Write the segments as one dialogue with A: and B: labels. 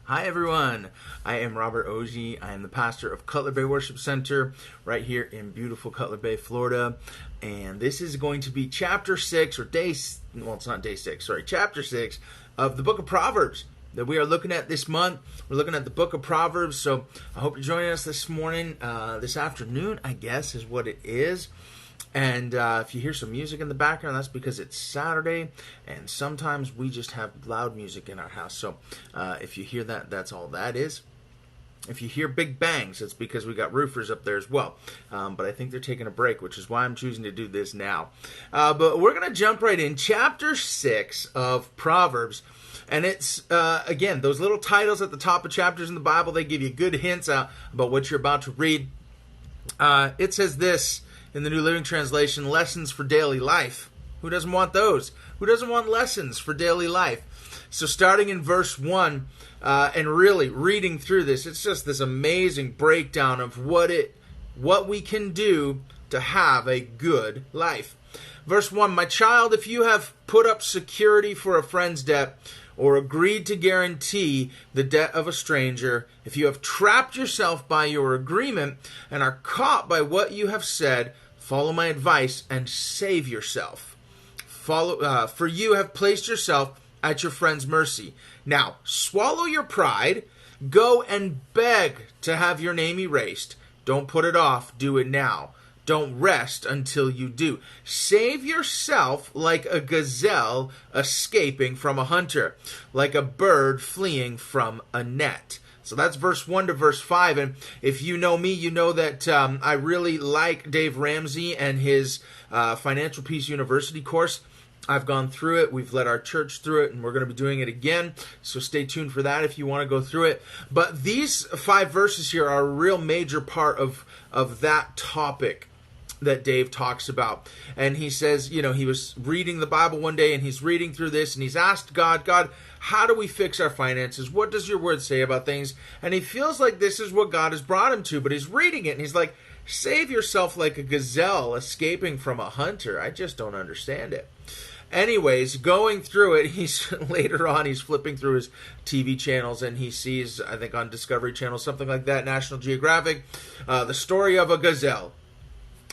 A: Hi everyone, I am Robert Ogie. I am the pastor of Cutler Bay Worship Center right here in beautiful Cutler Bay, Florida. And this is going to be chapter 6, chapter 6 of the book of Proverbs that we are looking at this month. We're looking at the book of Proverbs, so I hope you're joining us this morning, this afternoon, I guess is what it is. And if you hear some music in the background, that's because it's Saturday, and sometimes we just have loud music in our house. So if you hear that, that's all that is. If you hear big bangs, it's because we got roofers up there as well. But I think they're taking a break, which is why I'm choosing to do this now. But we're going to jump right in. Chapter 6 of Proverbs. And it's, again, those little titles at the top of chapters in the Bible, they give you good hints about what you're about to read. It says this in the New Living Translation: lessons for daily life. Who doesn't want those? Who doesn't want lessons for daily life? So starting in verse 1 and really reading through this, it's just this amazing breakdown of what we can do to have a good life. Verse 1, my child, if you have put up security for a friend's debt, or agreed to guarantee the debt of a stranger, if you have trapped yourself by your agreement and are caught by what you have said, follow my advice and save yourself. For you have placed yourself at your friend's mercy. Now, swallow your pride, go and beg to have your name erased. Don't put it off, do it now. Don't rest until you do. Save yourself like a gazelle escaping from a hunter, like a bird fleeing from a net. So that's verse 1 to verse 5. And if you know me, you know that I really like Dave Ramsey and his Financial Peace University course. I've gone through it. We've led our church through it, and we're going to be doing it again. So stay tuned for that if you want to go through it. But these 5 verses here are a real major part of that topic that Dave talks about. And he says, he was reading the Bible one day and he's reading through this and he's asked God, how do we fix our finances? What does your word say about things? And he feels like this is what God has brought him to, but he's reading it and he's like, save yourself like a gazelle escaping from a hunter. I just don't understand it. Anyways, going through it, later on he's flipping through his TV channels and he sees, I think on Discovery Channel, something like that, National Geographic, the story of a gazelle.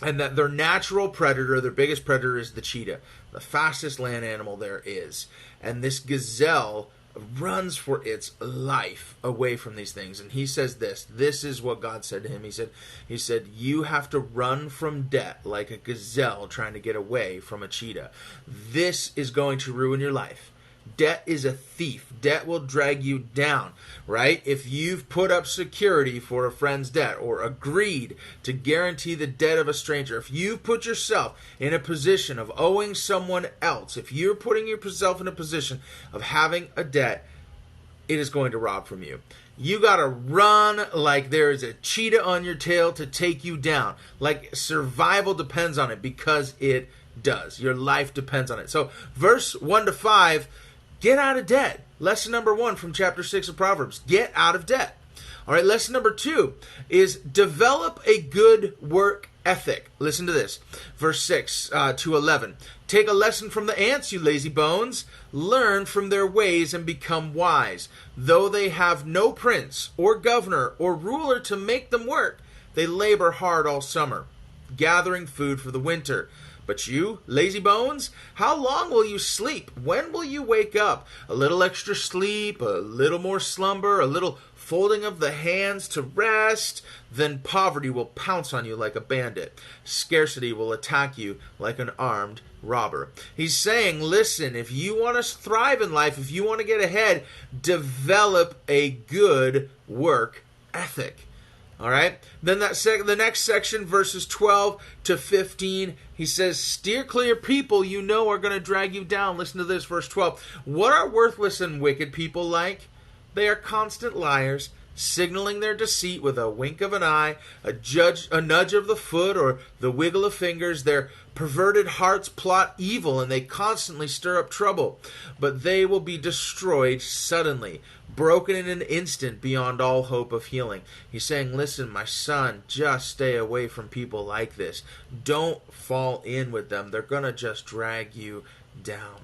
A: And that their natural predator, their biggest predator, is the cheetah, the fastest land animal there is. And this gazelle runs for its life away from these things. And he says this is what God said to him. He said, you have to run from debt like a gazelle trying to get away from a cheetah. This is going to ruin your life. Debt is a thief. Debt will drag you down, right? If you've put up security for a friend's debt or agreed to guarantee the debt of a stranger, if you've put yourself in a position of owing someone else, if you're putting yourself in a position of having a debt, it is going to rob from you. You got to run like there is a cheetah on your tail to take you down. Like survival depends on it, because it does. Your life depends on it. So verse 1 to 5, get out of debt. Lesson number 1 from chapter 6 of Proverbs. Get out of debt. All right, lesson number 2 is develop a good work ethic. Listen to this. Verse 6 to 11. Take a lesson from the ants, you lazy bones. Learn from their ways and become wise. Though they have no prince or governor or ruler to make them work, they labor hard all summer, gathering food for the winter. But you, lazy bones, how long will you sleep? When will you wake up? A little extra sleep, a little more slumber, a little folding of the hands to rest. Then poverty will pounce on you like a bandit. Scarcity will attack you like an armed robber. He's saying, listen, if you want to thrive in life, if you want to get ahead, develop a good work ethic. All right. Then the next section, verses 12 to 15, he says, steer clear people you know are going to drag you down. Listen to this, verse 12. What are worthless and wicked people like? They are constant liars, signaling their deceit with a wink of an eye, a nudge of the foot, or the wiggle of fingers. Their perverted hearts plot evil, and they constantly stir up trouble. But they will be destroyed suddenly, broken in an instant beyond all hope of healing. He's saying, listen, my son, just stay away from people like this. Don't fall in with them. They're going to just drag you down.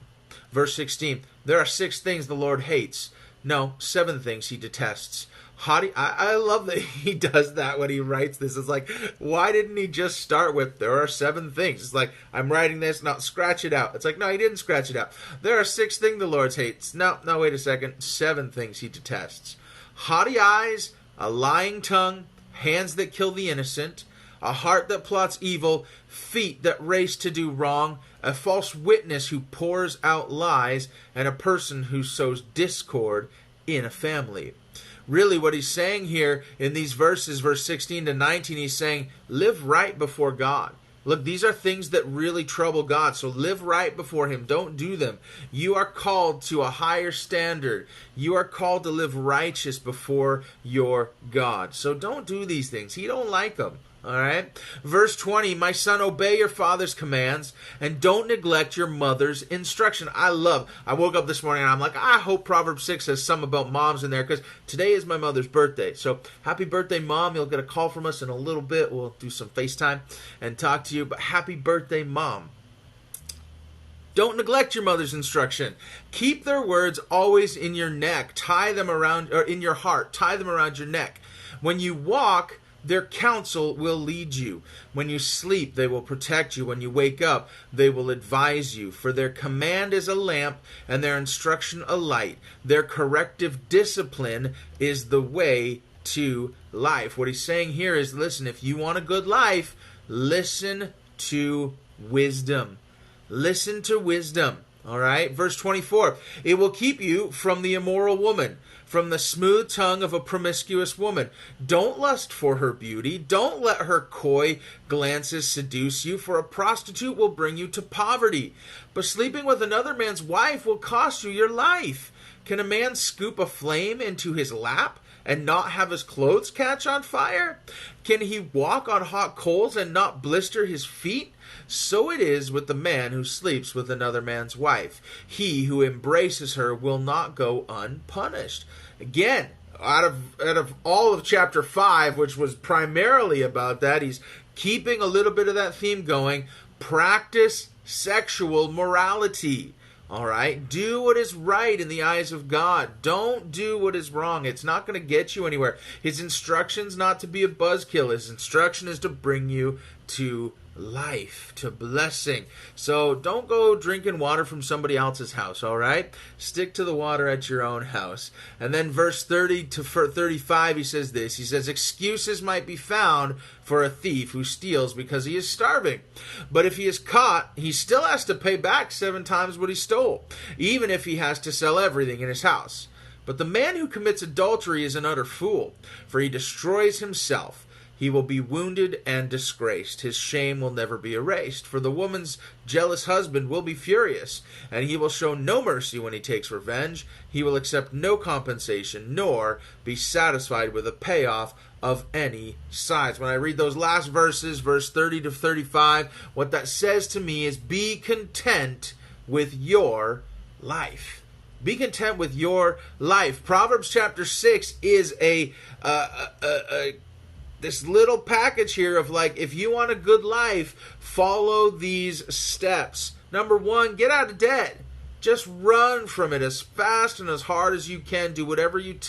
A: Verse 16, there are 6 things the Lord hates: No, 7 things he detests. I love that he does that when he writes this. It's like, why didn't he just start with, there are 7 things? It's like, I'm writing this, now scratch it out. It's like, no, he didn't scratch it out. There are 6 things the Lord hates. No, wait a second. 7 things he detests. Haughty eyes, a lying tongue, hands that kill the innocent, a heart that plots evil, feet that race to do wrong, a false witness who pours out lies, and a person who sows discord in a family. Really, what he's saying here in these verses, verse 16 to 19, he's saying, live right before God. Look, these are things that really trouble God, so live right before Him. Don't do them. You are called to a higher standard. You are called to live righteous before your God. So don't do these things. He don't like them. All right. Verse 20, my son, obey your father's commands and don't neglect your mother's instruction. I woke up this morning and I'm like, I hope Proverbs 6 has some about moms in there because today is my mother's birthday. So happy birthday, Mom. You'll get a call from us in a little bit. We'll do some FaceTime and talk to you. But happy birthday, Mom. Don't neglect your mother's instruction. Keep their words always in your neck. Tie them around, or in your heart. Tie them around your neck. When you walk, their counsel will lead you. When you sleep, they will protect you. When you wake up, they will advise you. For their command is a lamp, and their instruction a light. Their corrective discipline is the way to life. What he's saying here is, listen, if you want a good life, listen to wisdom. Listen to wisdom. All right? Verse 24, it will keep you from the immoral woman, from the smooth tongue of a promiscuous woman. Don't lust for her beauty. Don't let her coy glances seduce you, for a prostitute will bring you to poverty. But sleeping with another man's wife will cost you your life. Can a man scoop a flame into his lap and not have his clothes catch on fire? Can he walk on hot coals and not blister his feet? So it is with the man who sleeps with another man's wife. He who embraces her will not go unpunished. Again, out of all of chapter 5, which was primarily about that, he's keeping a little bit of that theme going. Practice sexual morality. All right? Do what is right in the eyes of God. Don't do what is wrong. It's not going to get you anywhere. His instruction's not to be a buzzkill. His instruction is to bring you to life, to blessing. So don't go drinking water from somebody else's house, all right? Stick to the water at your own house. And then verse 30 to 35, he says this. He says, excuses might be found for a thief who steals because he is starving. But if he is caught, he still has to pay back 7 times what he stole, even if he has to sell everything in his house. But the man who commits adultery is an utter fool, for he destroys himself. He will be wounded and disgraced. His shame will never be erased. For the woman's jealous husband will be furious, and he will show no mercy when he takes revenge. He will accept no compensation, nor be satisfied with a payoff of any size. When I read those last verses, verse 30 to 35, what that says to me is be content with your life. Be content with your life. Proverbs chapter 6 is this little package here of like, if you want a good life, follow these steps. Number 1, get out of debt. Just run from it as fast and as hard as you can. Do whatever it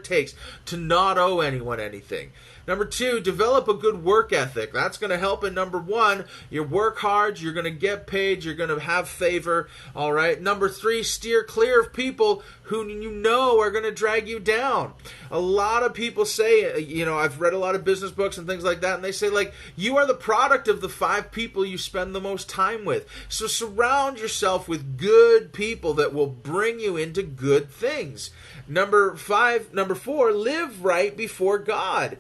A: takes to not owe anyone anything. Number 2, develop a good work ethic. That's going to help in number 1. You work hard, you're going to get paid, you're going to have favor. All right. Number 3, steer clear of people who you know are going to drag you down. A lot of people say, I've read a lot of business books and things like that, and they say, like, you are the product of the 5 people you spend the most time with. So surround yourself with good people that will bring you into good things. Number 4, live right before God.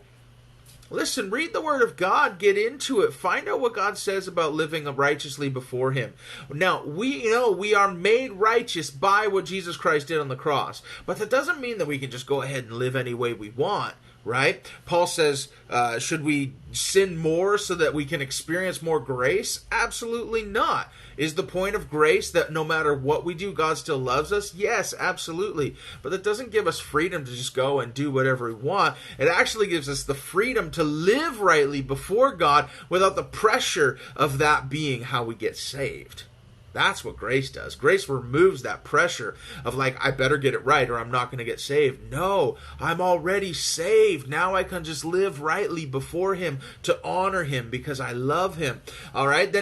A: Listen, read the Word of God, get into it, find out what God says about living righteously before Him. Now, we know we are made righteous by what Jesus Christ did on the cross, but that doesn't mean that we can just go ahead and live any way we want, right? Paul says, should we sin more so that we can experience more grace? Absolutely not. Is the point of grace that no matter what we do, God still loves us? Yes, absolutely. But that doesn't give us freedom to just go and do whatever we want. It actually gives us the freedom to live rightly before God without the pressure of that being how we get saved. That's what grace does. Grace removes that pressure of like, I better get it right or I'm not going to get saved. No, I'm already saved. Now I can just live rightly before him to honor him because I love him. All right.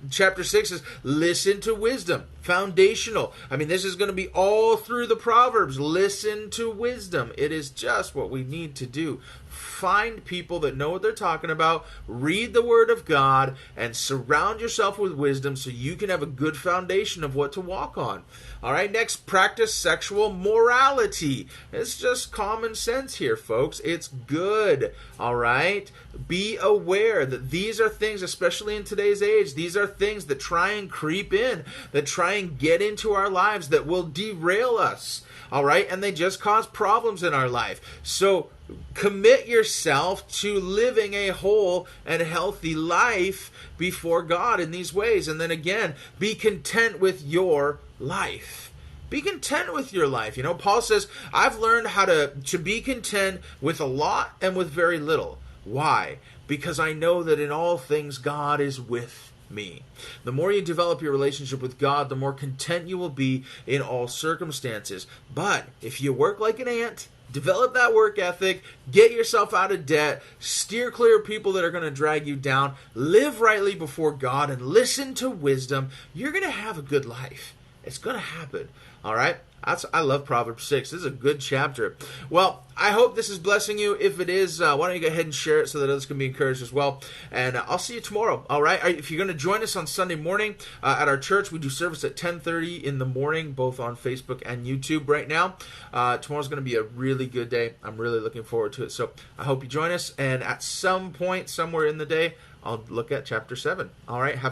A: Chapter 6 is listen to wisdom. Foundational. I mean, this is going to be all through the Proverbs. Listen to wisdom. It is just what we need to do. Find people that know what they're talking about, read the Word of God, and surround yourself with wisdom so you can have a good foundation of what to walk on. All right, next, practice sexual morality. It's just common sense here, folks. It's good. All right, be aware that these are things, especially in today's age, these are things that try and creep in, that try and get into our lives, that will derail us. All right, and they just cause problems in our life. So commit yourself to living a whole and healthy life before God in these ways. And then again, be content with your life. Be content with your life. You know, Paul says, I've learned how to be content with a lot and with very little. Why? Because I know that in all things God is with me. The more you develop your relationship with God, the more content you will be in all circumstances. But if you work like an ant, develop that work ethic, get yourself out of debt, steer clear of people that are going to drag you down, live rightly before God, and listen to wisdom, you're going to have a good life. It's going to happen. All right? I love Proverbs 6. This is a good chapter. Well, I hope this is blessing you. If it is, why don't you go ahead and share it so that others can be encouraged as well. And I'll see you tomorrow. All right? If you're going to join us on Sunday morning at our church, we do service at 10:30 in the morning, both on Facebook and YouTube right now. Tomorrow's going to be a really good day. I'm really looking forward to it. So I hope you join us. And at some point, somewhere in the day, I'll look at chapter 7. All right? Have a